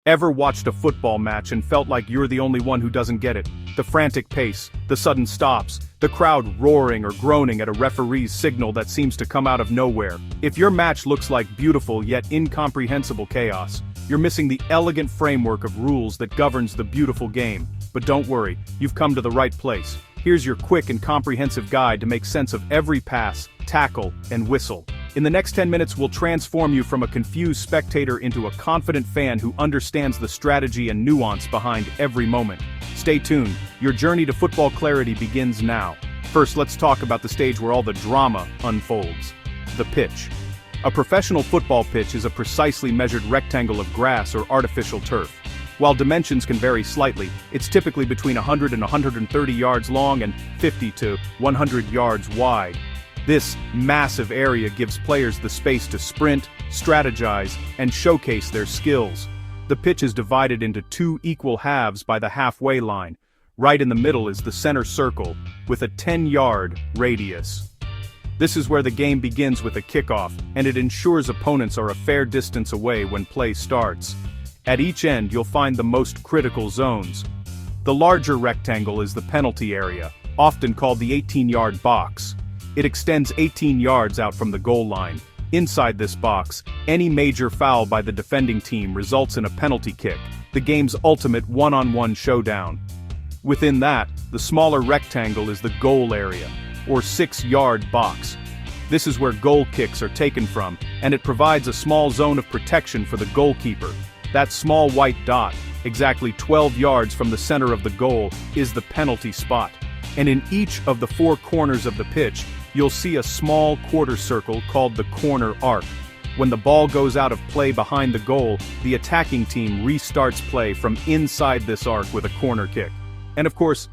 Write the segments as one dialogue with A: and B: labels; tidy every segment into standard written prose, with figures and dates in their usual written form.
A: Ever watched a football match and felt like you're the only one who doesn't get it? The frantic pace, the sudden stops, the crowd roaring or groaning at a referee's signal that seems to come out of nowhere. If your match looks like beautiful yet incomprehensible chaos, you're missing the elegant framework of rules that governs the beautiful game. But don't worry, you've come to the right place. Here's your quick and comprehensive guide to make sense of every pass, tackle, and whistle. In the next 10 minutes we'll transform you from a confused spectator into a confident fan who understands the strategy and nuance behind every moment. Stay tuned, your journey to football clarity begins now. First, let's talk about the stage where all the drama unfolds. The pitch. A professional football pitch is a precisely measured rectangle of grass or artificial turf. While dimensions can vary slightly, it's typically between 100 and 130 yards long and 50 to 100 yards wide. This massive area gives players the space to sprint, strategize, and showcase their skills. The pitch is divided into two equal halves by the halfway line. Right in the middle is the center circle, with a 10-yard radius. This is where the game begins with a kickoff, and it ensures opponents are a fair distance away when play starts. At each end you'll find the most critical zones. The larger rectangle is the penalty area, often called the 18-yard box. It extends 18 yards out from the goal line. Inside this box, any major foul by the defending team results in a penalty kick, the game's ultimate one-on-one showdown. Within that, the smaller rectangle is the goal area, or 6-yard box. This is where goal kicks are taken from, and it provides a small zone of protection for the goalkeeper. That small white dot, exactly 12 yards from the center of the goal, is the penalty spot. And in each of the four corners of the pitch, you'll see a small quarter circle called the corner arc. When the ball goes out of play behind the goal, the attacking team restarts play from inside this arc with a corner kick. And of course,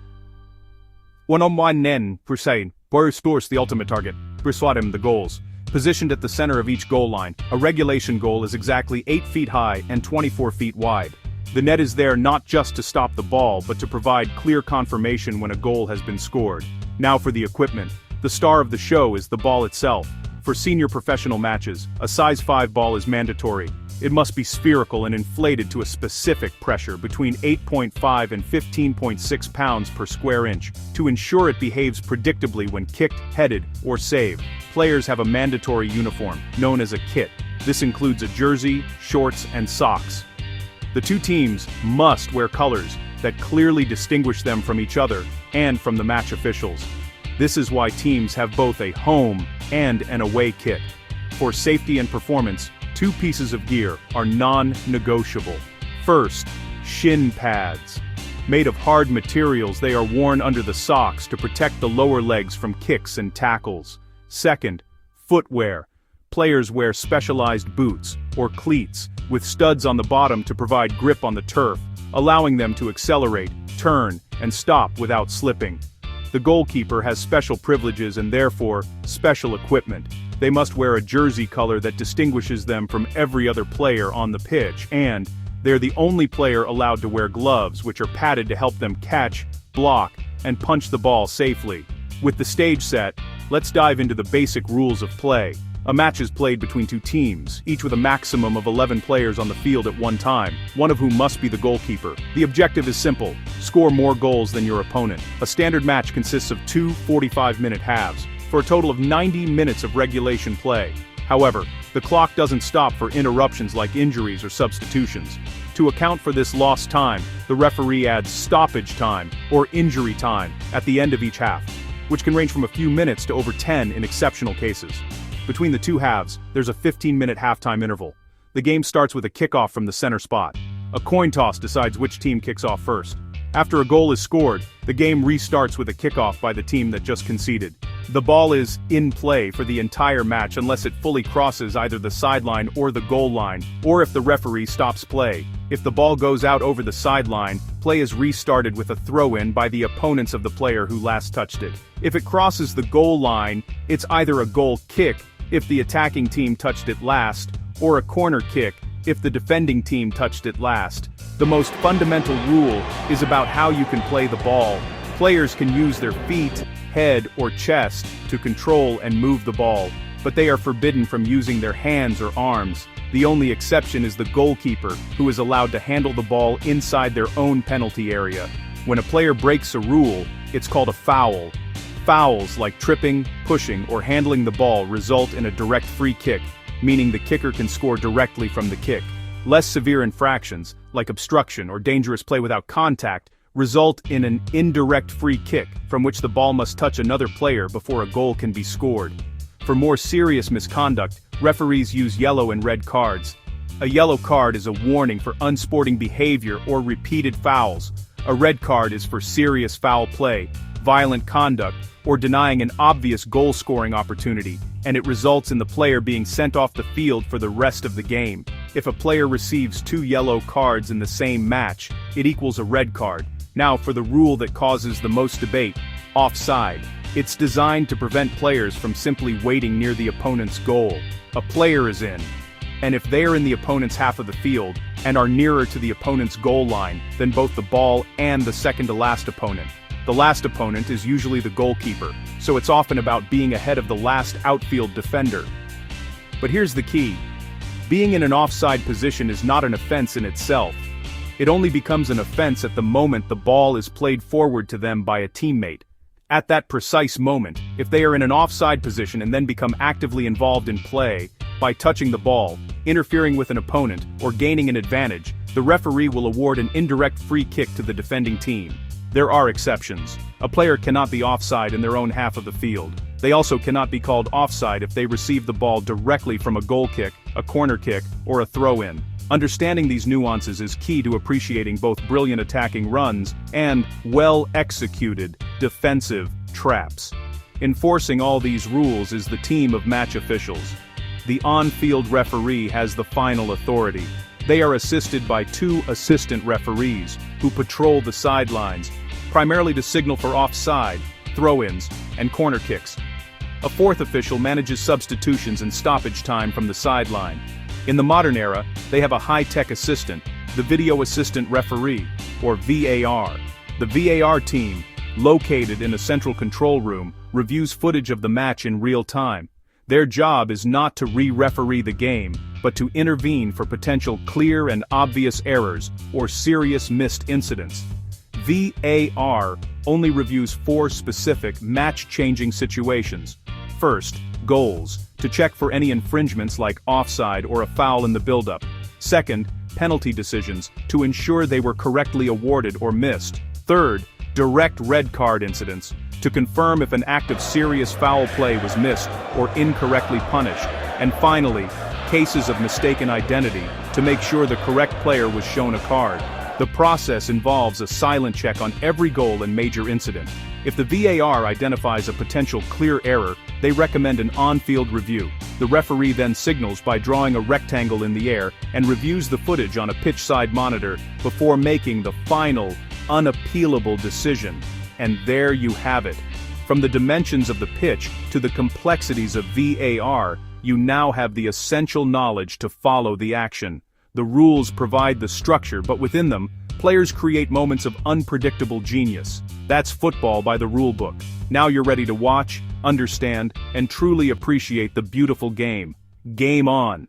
A: one-on-one percent, scores the ultimate target, persuadem the goals. Positioned at the center of each goal line, a regulation goal is exactly 8 feet high and 24 feet wide. The net is there not just to stop the ball, but to provide clear confirmation when a goal has been scored. Now for the equipment. The star of the show is the ball itself. For senior professional matches, a size 5 ball is mandatory. It must be spherical and inflated to a specific pressure between 8.5 and 15.6 pounds per square inch to ensure it behaves predictably when kicked, headed, or saved. Players have a mandatory uniform, known as a kit. This includes a jersey, shorts, and socks. The two teams must wear colors that clearly distinguish them from each other and from the match officials. This is why teams have both a home and an away kit. For safety and performance, two pieces of gear are non-negotiable. First, shin pads. Made of hard materials, they are worn under the socks to protect the lower legs from kicks and tackles. Second, footwear. Players wear specialized boots, or cleats, with studs on the bottom to provide grip on the turf, allowing them to accelerate, turn, and stop without slipping. The goalkeeper has special privileges and therefore, special equipment. They must wear a jersey color that distinguishes them from every other player on the pitch, and they're the only player allowed to wear gloves which are padded to help them catch, block, and punch the ball safely. With the stage set, let's dive into the basic rules of play. A match is played between two teams, each with a maximum of 11 players on the field at one time, one of whom must be the goalkeeper. The objective is simple: score more goals than your opponent. A standard match consists of two 45-minute halves, for a total of 90 minutes of regulation play. However, the clock doesn't stop for interruptions like injuries or substitutions. To account for this lost time, the referee adds stoppage time, or injury time, at the end of each half, which can range from a few minutes to over 10 in exceptional cases. Between the two halves, there's a 15-minute halftime interval. The game starts with a kickoff from the center spot. A coin toss decides which team kicks off first. After a goal is scored, the game restarts with a kickoff by the team that just conceded. The ball is in play for the entire match unless it fully crosses either the sideline or the goal line, or if the referee stops play. If the ball goes out over the sideline, play is restarted with a throw-in by the opponents of the player who last touched it. If it crosses the goal line, it's either a goal kick if the attacking team touched it last, or a corner kick if the defending team touched it last. The most fundamental rule is about how you can play the ball. Players can use their feet, head, or chest to control and move the ball, but they are forbidden from using their hands or arms. The only exception is the goalkeeper, who is allowed to handle the ball inside their own penalty area. When a player breaks a rule, it's called a foul. Fouls like tripping, pushing, or handling the ball result in a direct free kick, meaning the kicker can score directly from the kick. Less severe infractions, like obstruction or dangerous play without contact, result in an indirect free kick, from which the ball must touch another player before a goal can be scored. For more serious misconduct, referees use yellow and red cards. A yellow card is a warning for unsporting behavior or repeated fouls. A red card is for serious foul play, violent conduct, or denying an obvious goal-scoring opportunity, and it results in the player being sent off the field for the rest of the game. If a player receives 2 yellow cards in the same match, it equals a red card. Now for the rule that causes the most debate: offside. It's designed to prevent players from simply waiting near the opponent's goal. A player is in, and if they are in the opponent's half of the field, and are nearer to the opponent's goal line than both the ball and the second-to-last opponent. The last opponent is usually the goalkeeper, so it's often about being ahead of the last outfield defender. But here's the key. Being in an offside position is not an offense in itself. It only becomes an offense at the moment the ball is played forward to them by a teammate. At that precise moment, if they are in an offside position and then become actively involved in play, by touching the ball, interfering with an opponent, or gaining an advantage, the referee will award an indirect free kick to the defending team. There are exceptions. A player cannot be offside in their own half of the field. They also cannot be called offside if they receive the ball directly from a goal kick, a corner kick, or a throw-in. Understanding these nuances is key to appreciating both brilliant attacking runs and well-executed defensive traps. Enforcing all these rules is the team of match officials. The on-field referee has the final authority. They are assisted by 2 assistant referees, who patrol the sidelines, primarily to signal for offside, throw-ins, and corner kicks. A 4th official manages substitutions and stoppage time from the sideline. In the modern era, they have a high-tech assistant, the video assistant referee, or VAR. The VAR team, located in a central control room, reviews footage of the match in real time. Their job is not to re-referee the game, but to intervene for potential clear and obvious errors or serious missed incidents. VAR only reviews 4 specific match-changing situations. First, goals, to check for any infringements like offside or a foul in the build-up. Second, penalty decisions, to ensure they were correctly awarded or missed. Third, direct red card incidents, to confirm if an act of serious foul play was missed or incorrectly punished. And finally, cases of mistaken identity, to make sure the correct player was shown a card. The process involves a silent check on every goal and major incident. If the VAR identifies a potential clear error, they recommend an on-field review. The referee then signals by drawing a rectangle in the air and reviews the footage on a pitch-side monitor before making the final, unappealable decision. And there you have it. From the dimensions of the pitch to the complexities of VAR, you now have the essential knowledge to follow the action. The rules provide the structure, but within them, players create moments of unpredictable genius. That's football by the rulebook. Now you're ready to watch, understand, and truly appreciate the beautiful game. Game on!